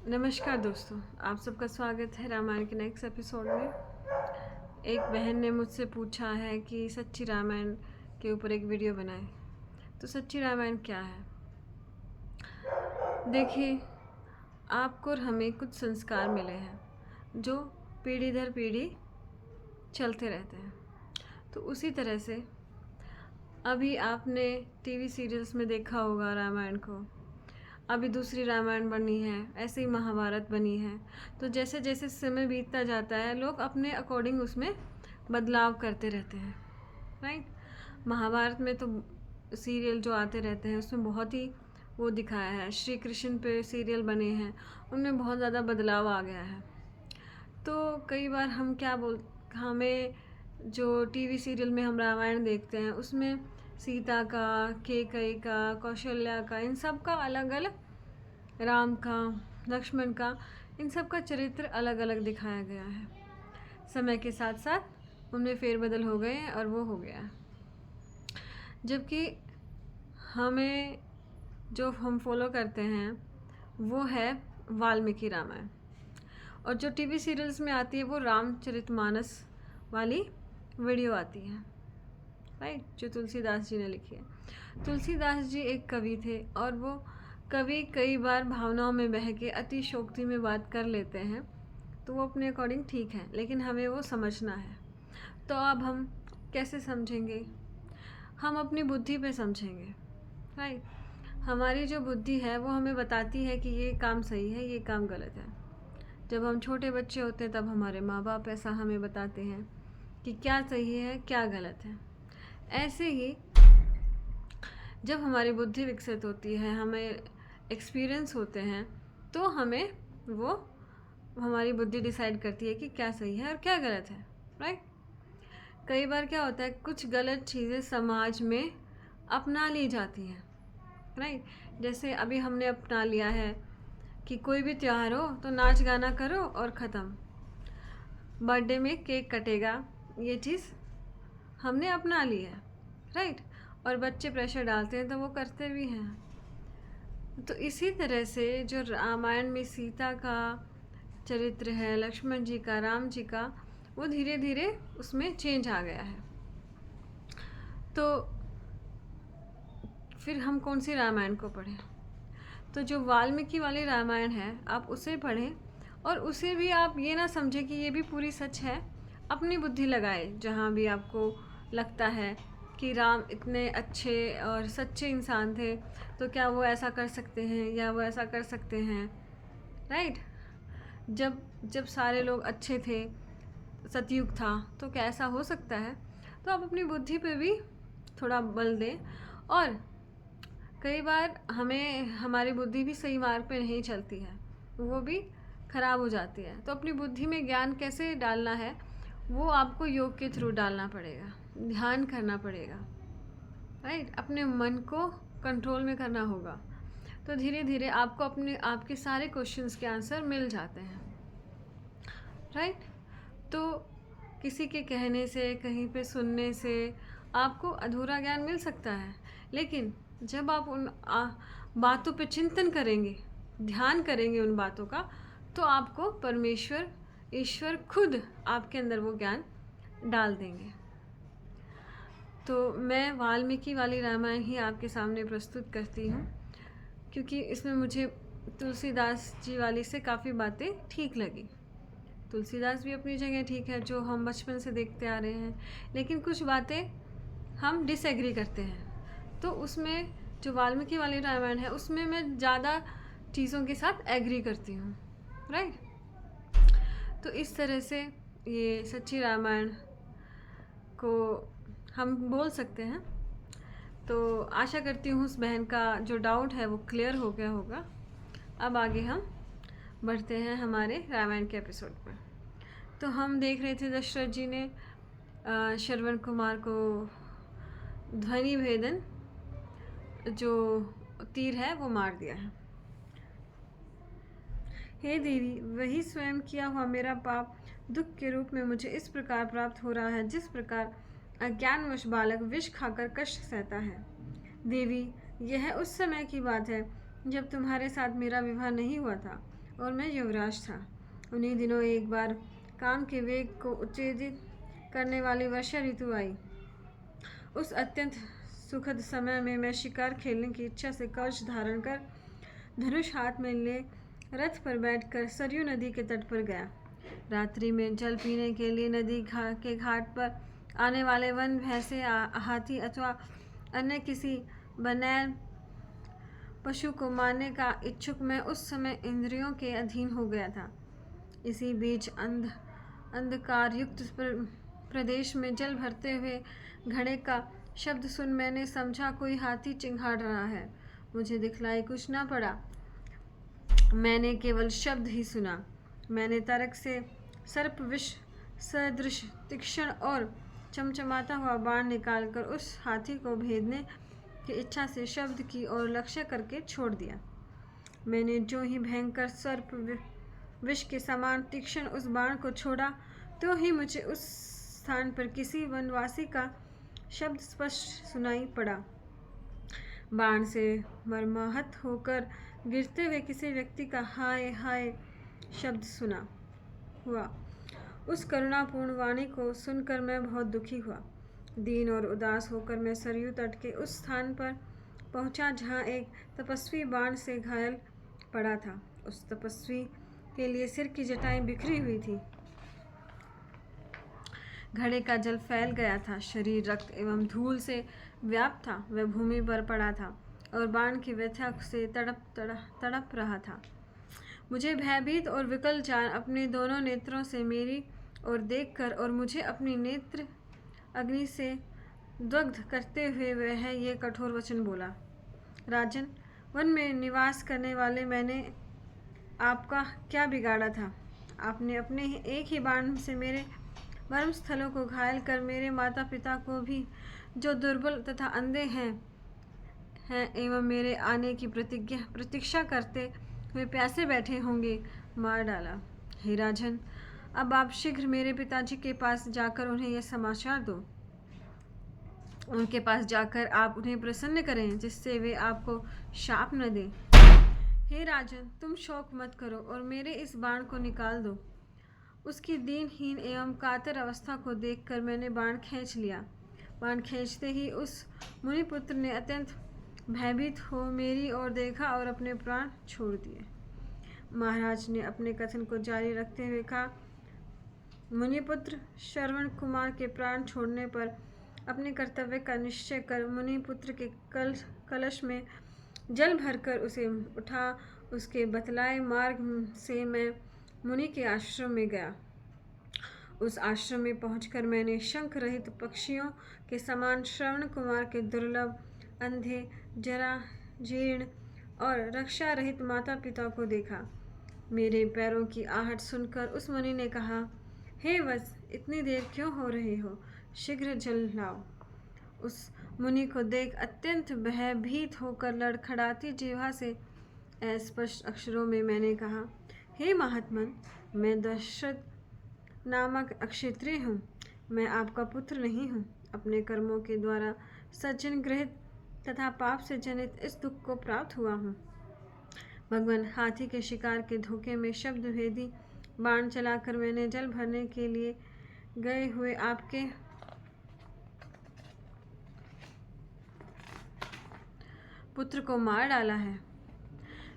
नमस्कार दोस्तों, आप सबका स्वागत है रामायण के नेक्स्ट एपिसोड में। एक बहन ने मुझसे पूछा है कि सच्ची रामायण के ऊपर एक वीडियो बनाए। तो सच्ची रामायण क्या है? देखिए, आपको और हमें कुछ संस्कार मिले हैं जो पीढ़ी दर पीढ़ी चलते रहते हैं। तो उसी तरह से अभी आपने टीवी सीरियल्स में देखा होगा रामायण को। अभी दूसरी रामायण बनी है, ऐसे ही महाभारत बनी है। तो जैसे जैसे समय बीतता जाता है, लोग अपने अकॉर्डिंग उसमें बदलाव करते रहते हैं, राइट। महाभारत में तो सीरियल जो आते रहते हैं उसमें बहुत ही वो दिखाया है। श्री कृष्ण पे सीरियल बने हैं, उनमें बहुत ज़्यादा बदलाव आ गया है। तो कई बार हमें जो टीवी सीरियल में हम रामायण देखते हैं उसमें सीता का, कैकेयी का, कौशल्या का, इन सब का अलग अलग, राम का, लक्ष्मण का, इन सब का चरित्र अलग अलग दिखाया गया है। समय के साथ साथ उनमें फेरबदल हो गए हैं और वो हो गया। जबकि हमें जो हम फॉलो करते हैं वो है वाल्मीकि रामायण। और जो टीवी सीरियल्स में आती है वो रामचरितमानस वाली वीडियो आती है, राइट, जो तुलसीदास जी ने लिखी है। तुलसीदास जी एक कवि थे और वो कवि कई बार भावनाओं में बह के अतिशोक्ति में बात कर लेते हैं। तो वो अपने अकॉर्डिंग ठीक है, लेकिन हमें वो समझना है। तो अब हम कैसे समझेंगे? हम अपनी बुद्धि पे समझेंगे, राइट। हमारी जो बुद्धि है वो हमें बताती है कि ये काम सही है, ये काम गलत है। जब हम छोटे बच्चे होते हैं तब हमारे माँ बाप ऐसा हमें बताते हैं कि क्या सही है, क्या गलत है। ऐसे ही जब हमारी बुद्धि विकसित होती है, हमें एक्सपीरियंस होते हैं, तो हमें वो हमारी बुद्धि डिसाइड करती है कि क्या सही है और क्या गलत है, राइट। कई बार क्या होता है, कुछ गलत चीज़ें समाज में अपना ली जाती हैं, राइट। जैसे अभी हमने अपना लिया है कि कोई भी त्यौहार हो तो नाच गाना करो और ख़त्म, बर्थडे में केक कटेगा, ये चीज़ हमने अपना ली है, राइट। और बच्चे प्रेशर डालते हैं तो वो करते भी हैं। तो इसी तरह से जो रामायण में सीता का चरित्र है, लक्ष्मण जी का, राम जी का, वो धीरे धीरे उसमें चेंज आ गया है। तो फिर हम कौन सी रामायण को पढ़ें? तो जो वाल्मीकि वाली रामायण है आप उसे पढ़ें, और उसे भी आप ये ना समझें कि ये भी पूरी सच है। अपनी बुद्धि लगाए जहाँ भी आपको लगता है कि राम इतने अच्छे और सच्चे इंसान थे, तो क्या वो ऐसा कर सकते हैं या वो ऐसा कर सकते हैं, राइट। जब जब सारे लोग अच्छे थे, सतयुग था, तो क्या ऐसा हो सकता है? तो आप अपनी बुद्धि पे भी थोड़ा बल दें। और कई बार हमें हमारी बुद्धि भी सही मार्ग पे नहीं चलती है, वो भी खराब हो जाती है। तो अपनी बुद्धि में ज्ञान कैसे डालना है, वो आपको योग के थ्रू डालना पड़ेगा, ध्यान करना पड़ेगा, राइट। अपने मन को कंट्रोल में करना होगा। तो धीरे धीरे आपको आपके सारे क्वेश्चंस के आंसर मिल जाते हैं, राइट। तो किसी के कहने से, कहीं पे सुनने से आपको अधूरा ज्ञान मिल सकता है, लेकिन जब आप उन बातों पे चिंतन करेंगे, ध्यान करेंगे उन बातों का, तो आपको परमेश्वर, ईश्वर खुद आपके अंदर वो ज्ञान डाल देंगे। तो मैं वाल्मीकि वाली रामायण ही आपके सामने प्रस्तुत करती हूँ, क्योंकि इसमें मुझे तुलसीदास जी वाली से काफ़ी बातें ठीक लगी। तुलसीदास भी अपनी जगह ठीक है, जो हम बचपन से देखते आ रहे हैं, लेकिन कुछ बातें हम डिसएग्री करते हैं। तो उसमें जो वाल्मीकि वाली रामायण है उसमें मैं ज़्यादा चीज़ों के साथ एग्री करती हूँ, राइट। तो इस तरह से ये सच्ची रामायण को हम बोल सकते हैं। तो आशा करती हूँ उस बहन का जो डाउट है वो क्लियर हो गया होगा। अब आगे हम बढ़ते हैं हमारे रामायण के एपिसोड पर। तो हम देख रहे थे दशरथ जी ने श्रवण कुमार को ध्वनि भेदन जो तीर है वो मार दिया है। हे देवी, वही स्वयं किया हुआ मेरा पाप दुख के रूप में मुझे इस प्रकार प्राप्त हो रहा है, जिस प्रकार अज्ञानवश बालक विष खाकर कष्ट सहता है। देवी, यह उस समय की बात है जब तुम्हारे साथ मेरा विवाह नहीं हुआ था और मैं युवराज था। उन्हीं दिनों एक बार काम के वेग को उत्तेजित करने वाली वर्षा ऋतु आई। उस अत्यंत सुखद समय में मैं शिकार खेलने की इच्छा से कवच धारण कर, धनुष हाथ में ले, रथ पर बैठकर सरयू नदी के तट पर गया। रात्रि में जल पीने के लिए नदी के घाट पर आने वाले वन भैंसे, हाथी अथवा अन्य किसी बनैल पशु को मारने का इच्छुक मैं उस समय इंद्रियों के अधीन हो गया था। इसी बीच अंधकार युक्त प्रदेश में जल भरते हुए घड़े का शब्द सुन मैंने समझा कोई हाथी चिंघाड़ रहा है। मुझे दिखलाई कुछ ना पड़ा, मैंने केवल शब्द ही सुना। मैंने तरक से सर्प विष सदृश तीक्ष्ण और चमचमाता हुआ बाण निकालकर उस हाथी को भेदने की इच्छा से शब्द की ओर लक्ष्य करके छोड़ दिया। मैंने जो ही भयंकर सर्प विष के समान तीक्ष्ण उस बाण को छोड़ा, तो ही मुझे उस स्थान पर किसी वनवासी का शब्द स्पष्ट सुनाई पड़ा। बाण से मर्माहत होकर गिरते हुए किसी व्यक्ति का हाय हाय शब्द सुना हुआ। उस करुणापूर्ण वाणी को सुनकर मैं बहुत दुखी हुआ। दीन और उदास होकर मैं सरयू तट के उस स्थान पर पहुंचा जहां एक तपस्वी बाण से घायल पड़ा था। उस तपस्वी के लिए सिर की जटाएं बिखरी हुई थी। घड़े का जल फैल गया था, शरीर रक्त एवं धूल से व्याप्त था। वह भूमि पर पड़ा था और बाण की व्यथा से तड़प रहा था। मुझे भयभीत और विकल जान अपने दोनों नेत्रों से मेरी ओर देखकर और मुझे अपनी नेत्र अग्नि से दग्ध करते हुए वह ये कठोर वचन बोला। राजन, वन में निवास करने वाले मैंने आपका क्या बिगाड़ा था? आपने अपने एक ही बाण से मेरे मर्म स्थलों को घायल कर मेरे माता पिता को भी, जो दुर्बल तथा अंधे हैं एवं मेरे आने की प्रतीक्षा करते हुए प्यासे बैठे होंगे, मार डाला। हे राजन, अब आप शीघ्र मेरे पिताजी के पास जाकर उन्हें यह समाचार दो। उनके पास जाकर आप उन्हें प्रसन्न करें, जिससे वे आपको शाप न दें। हे राजन, तुम शोक मत करो और मेरे इस बाण को निकाल दो। उसकी दीनहीन एवं कातर अवस्था को देखकर मैंने बाण खींच लिया। बाण खींचते ही उस मुनिपुत्र ने अत्यंत भयभीत हो मेरी ओर देखा और अपने प्राण छोड़ दिए। महाराज ने अपने कथन को जारी रखते हुए कहा, मुनिपुत्र, श्रवण कुमार के प्राण छोड़ने पर अपने कर्तव्य का निश्चय कर मुनिपुत्र के कलश में जल भरकर उसे उठा। उसके बतलाए मार्ग से मैं मुनि के आश्रम में गया। उस आश्रम में पहुंचकर मैंने शंख रहित पक्षियों के समान श्रवण कुमार के दुर्लभ, अंधे, जरा जीर्ण और रक्षा रहित माता पिता को देखा। मेरे पैरों की आहट सुनकर उस मुनि ने कहा, हे वत्स, इतनी देर क्यों हो रही हो? शीघ्र जल लाओ। उस मुनि को देख अत्यंत भयभीत होकर लड़खड़ाती जिह्वा से अस्पष्ट अक्षरों में मैंने कहा, हे महात्मन, मैं दशरथ नामक अक्षत्रिय हूँ। मैं आपका पुत्र नहीं हूँ। अपने कर्मों के द्वारा सज्जन गृहित तथा पाप से जनित इस दुख को प्राप्त हुआ हूँ। भगवान, हाथी के शिकार के धोखे में शब्द भेदी बाण चलाकर मैंने जल भरने के लिए गए हुए आपके पुत्र को मार डाला है।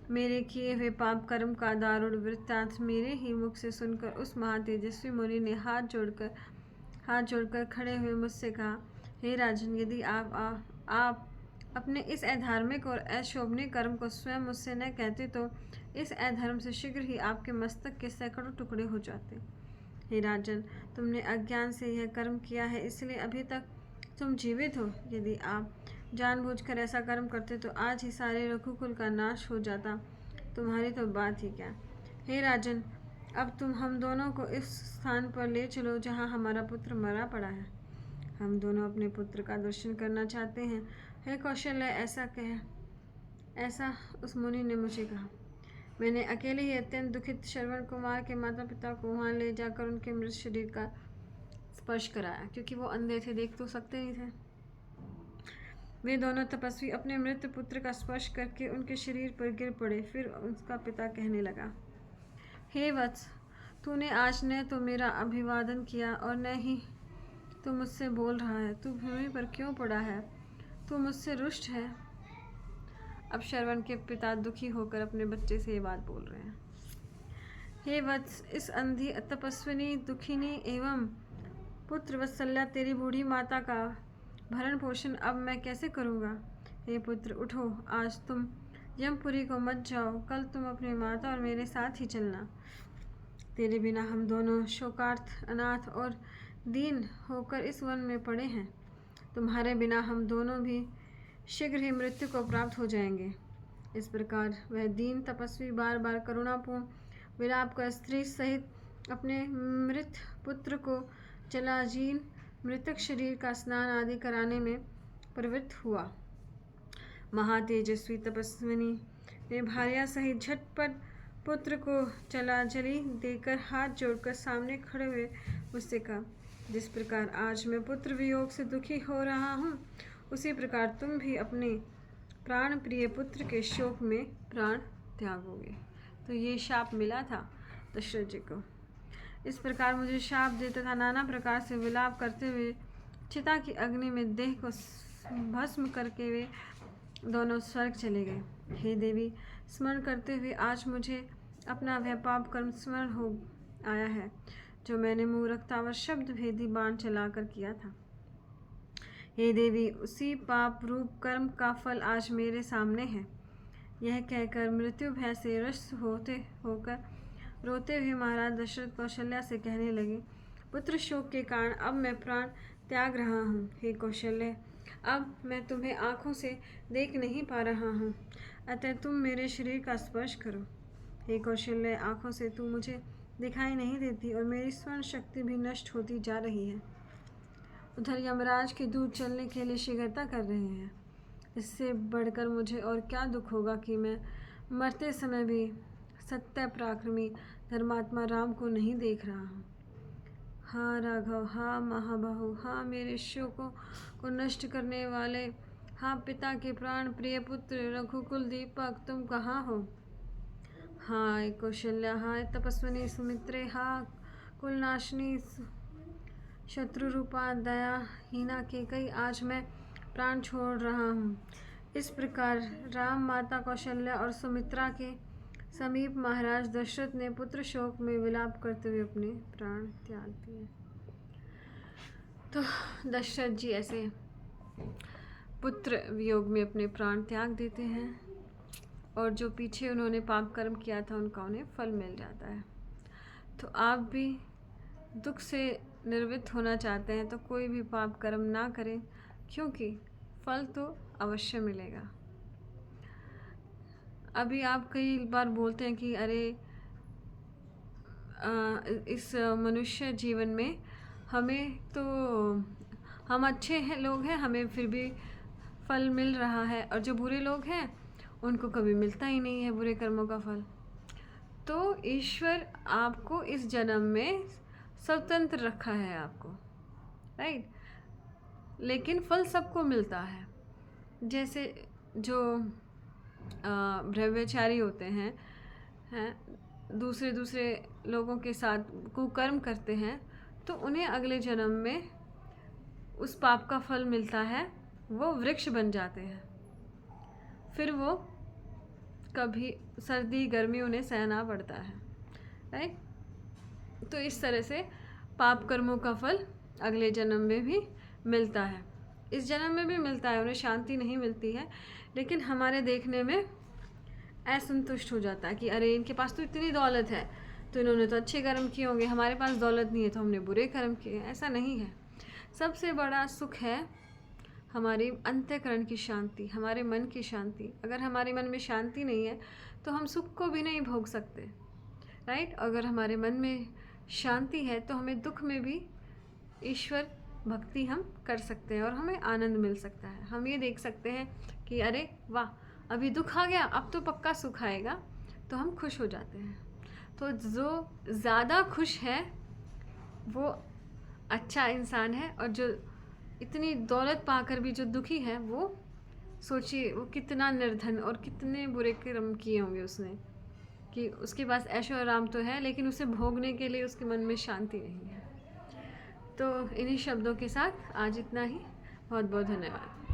मेरे किए हुए पाप कर्म का दारुण वृत्तांत मेरे ही मुख से सुनकर उस महातेजस्वी मुनि ने हाथ जोड़कर खड़े हुए मुझसे कहा, हे राजन, यदि आप अपने इस अधार्मिक और अशोभनीय कर्म को स्वयं मुझसे न कहते तो इस अधर्म से शीघ्र ही आपके मस्तक के सैकड़ों टुकड़े हो जाते। हे राजन, तुमने अज्ञान से यह कर्म किया है, इसलिए अभी तक तुम जीवित हो। यदि आप जानबूझकर ऐसा कर्म करते तो आज ही सारे रघुकुल का नाश हो जाता। तुम्हारी तो बात ही क्या। हे राजन, अब तुम हम दोनों को इस स्थान पर ले चलो जहाँ हमारा पुत्र मरा पड़ा है। हम दोनों अपने पुत्र का दर्शन करना चाहते हैं। हे कौशल्य, ऐसा उस मुनि ने मुझे कहा। मैंने अकेले ही अत्यंत दुखित श्रवण कुमार के माता पिता को वहाँ ले जाकर उनके मृत शरीर का स्पर्श कराया, क्योंकि वो अंधे थे, देख तो सकते नहीं थे। वे दोनों तपस्वी अपने मृत पुत्र का स्पर्श करके उनके शरीर पर गिर पड़े। फिर उसका पिता कहने लगा, हे वत्स, तूने आज न तो मेरा अभिवादन किया और न ही तू मुझसे बोल रहा है। तू भूमि पर क्यों पड़ा है? तू मुझसे रुष्ट है? अब श्रवण के पिता दुखी होकर अपने बच्चे से ये बात बोल रहे हैं। हे वत्स, इस अंधी तपस्विनी दुखिनी एवं पुत्र वत्सल्या तेरी बूढ़ी माता का भरण पोषण अब मैं कैसे करूँगा? हे पुत्र, उठो, आज तुम यमपुरी को मत जाओ, कल तुम अपनी माता और मेरे साथ ही चलना। तेरे बिना हम दोनों शोकार्थ, अनाथ और दीन होकर इस वन में पड़े हैं। तुम्हारे बिना हम दोनों भी शीघ्र ही मृत्यु को प्राप्त हो जाएंगे। इस प्रकार वह दीन तपस्वी बार बार करुणापूर्ण विलाप कर स्त्री सहित अपने मृत पुत्र को जलाजीर्ण मृतक शरीर का स्नान आदि कराने में प्रवृत्त हुआ। महातेजस्वी तपस्विनी ने भार्या सहित झटपट पुत्र को जलांजलि देकर हाथ जोड़कर सामने खड़े हुए उससे कहा, जिस प्रकार आज मैं पुत्र वियोग से दुखी हो रहा हूँ, उसी प्रकार तुम भी अपने प्राण प्रिय पुत्र के शोक में प्राण त्यागोगे। तो ये शाप मिला था दशरथ जी को। इस प्रकार मुझे शाप देता था, नाना प्रकार से विलाप करते हुए चिता की अग्नि में देह को भस्म करके वे दोनों स्वर्ग चले गए। हे देवी, स्मरण करते हुए आज मुझे अपना वह पाप कर्म स्मरण हो आया है जो मैंने मूर्खता व शब्द भेदी बाण चलाकर किया था। हे देवी, उसी पाप रूप कर्म का फल आज मेरे सामने है। यह कहकर मृत्यु भय से रस्त होकर रोते हुए महाराज दशरथ कौशल्या से कहने लगे, पुत्र शोक के कारण अब मैं प्राण त्याग रहा हूँ। हे कौशल्य, अब मैं तुम्हें आँखों से देख नहीं पा रहा हूँ, अतः तुम मेरे शरीर का स्पर्श करो। हे कौशल्य, आँखों से तू मुझे दिखाई नहीं देती और मेरी स्मरण शक्ति भी नष्ट होती जा रही है। उधर यमराज के दूत चलने के लिए शीघ्रता कर रहे हैं। इससे बढ़कर मुझे और क्या दुख होगा कि मैं मरते समय भी सत्य पराक्रमी धर्मात्मा राम को नहीं देख रहा हूँ। हाँ राघव, हाँ महाबाहु, हाँ मेरे शोकों को नष्ट करने वाले, हाँ पिता के प्राण प्रिय पुत्र रघुकुल दीपक, तुम कहाँ हो? हाँ कौशल्या, हाँ तपस्विनी सुमित्रे, हाँ कुलनाशिनी शत्रु रूपा दया हीना केकई, आज मैं प्राण छोड़ रहा हूँ। इस प्रकार राम, माता कौशल्या और सुमित्रा के समीप महाराज दशरथ ने पुत्र शोक में विलाप करते हुए अपने प्राण त्याग दिए। तो दशरथ जी ऐसे पुत्र वियोग में अपने प्राण त्याग देते हैं और जो पीछे उन्होंने पाप कर्म किया था उनका उन्हें फल मिल जाता है। तो आप भी दुख से निर्वृत्त होना चाहते हैं तो कोई भी पाप कर्म ना करें, क्योंकि फल तो अवश्य मिलेगा। अभी आप कई बार बोलते हैं कि अरे इस मनुष्य जीवन में हमें तो हम अच्छे हैं लोग हैं, हमें फिर भी फल मिल रहा है, और जो बुरे लोग हैं उनको कभी मिलता ही नहीं है बुरे कर्मों का फल। तो ईश्वर आपको इस जन्म में स्वतंत्र रखा है आपको, राइट, लेकिन फल सबको मिलता है। जैसे जो ब्रह्मचारी होते हैं दूसरे लोगों के साथ कुकर्म करते हैं, तो उन्हें अगले जन्म में उस पाप का फल मिलता है, वो वृक्ष बन जाते हैं, फिर वो कभी सर्दी गर्मी उन्हें सहना पड़ता है, राइट। तो इस तरह से पाप कर्मों का फल अगले जन्म में भी मिलता है, इस जन्म में भी मिलता है, उन्हें शांति नहीं मिलती है, लेकिन हमारे देखने में असंतुष्ट हो जाता है कि अरे इनके पास तो इतनी दौलत है, तो इन्होंने तो अच्छे कर्म किए होंगे, हमारे पास दौलत नहीं है तो हमने बुरे कर्म किए। ऐसा नहीं है। सबसे बड़ा सुख है हमारी अंतःकरण की शांति, हमारे मन की शांति। अगर हमारे मन में शांति नहीं है तो हम सुख को भी नहीं भोग सकते, राइट। अगर हमारे मन में शांति है तो हमें दुख में भी ईश्वर भक्ति हम कर सकते हैं और हमें आनंद मिल सकता है। हम ये देख सकते हैं कि अरे वाह, अभी दुख आ गया, अब तो पक्का सुख आएगा, तो हम खुश हो जाते हैं। तो जो ज़्यादा खुश है वो अच्छा इंसान है, और जो इतनी दौलत पाकर भी जो दुखी है, वो सोचिए वो कितना निर्धन और कितने बुरे कर्म किए होंगे उसने, कि उसके पास ऐशो आराम तो है, लेकिन उसे भोगने के लिए उसके मन में शांति नहीं है। तो इन्हीं शब्दों के साथ आज इतना ही। बहुत बहुत धन्यवाद।